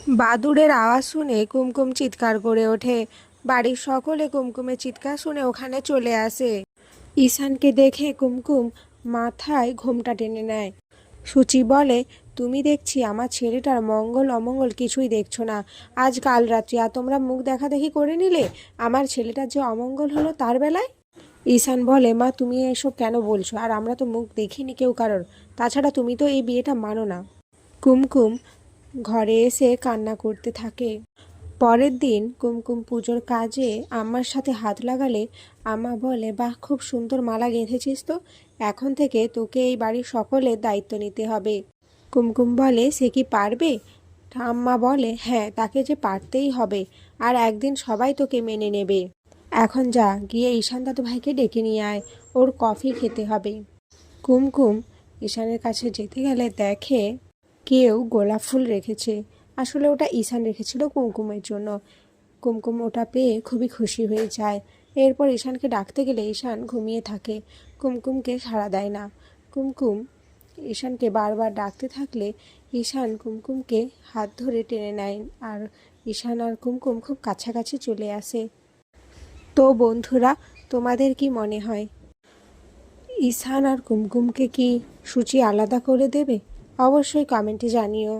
বাদুড়ের আওয়াজ শুনে কুমকুম চিৎকার করে ওঠে। বাড়ির সকলে কুমকুমের চিৎকার শুনে ওখানে চলে আসে। ঈশানকে দেখে কুমকুম মাথায় ঘোমটা টেনে নেয়। সূচি বলে, তুমি দেখছি আমার ছেলেটার মঙ্গল অমঙ্গল কিছুই দেখছো না। আজ কাল রাত্রি আর তোমরা মুখ দেখাদেখি করে নিলে আমার ছেলেটার যে অমঙ্গল হলো তার বেলায়। ঈশান বলে, মা তুমি এসব কেন বলছো? আর আমরা তো মুখ দেখিনি কেউ কারোর। তাছাড়া তুমি তো এই বিয়েটা মানো না। কুমকুম ঘরে এসে কান্না করতে থাকে। পরের দিন কুমকুম পুজোর কাজে আম্মার সাথে হাত লাগালে আম্মা বলে, বাহ, খুব সুন্দর মালা গেঁথেছিস তো। এখন থেকে তোকে এই বাড়ির সকলের দায়িত্ব নিতে হবে। কুমকুম বলে, সে কি পারবে? আম্মা বলে, হ্যাঁ, তাকে যে পারতেই হবে। আর একদিন সবাই তোকে মেনে নেবে। এখন যা, গিয়ে ঈশান দাদু ভাইকে ডেকে নিয়ে আয়, ওর কফি খেতে হবে। কুমকুম ঈশানের কাছে যেতে গেলে দেখে কেউ গোলাপ ফুল রেখেছে। আসলে ওটা ঈশান রেখেছিল কুমকুমের জন্য। কুমকুম ওটা পেয়ে খুবই খুশি হয়ে যায়। এরপর ঈশানকে ডাকতে গেলে ঈশান ঘুমিয়ে থাকে। কুমকুমকে সাড়া দেয় না। কুমকুম ঈশানকে বারবার ডাকতে থাকলে ঈশান কুমকুমকে হাত ধরে টেনে নেয়, আর ঈশান আর কুমকুম খুব কাছাকাছি চলে আসে। তো বন্ধুরা, তোমাদের কি মনে হয়, ঈশান আর কুমকুমকে কি সূচি আলাদা করে দেবে? অবশ্যই কমেন্টে জানিও।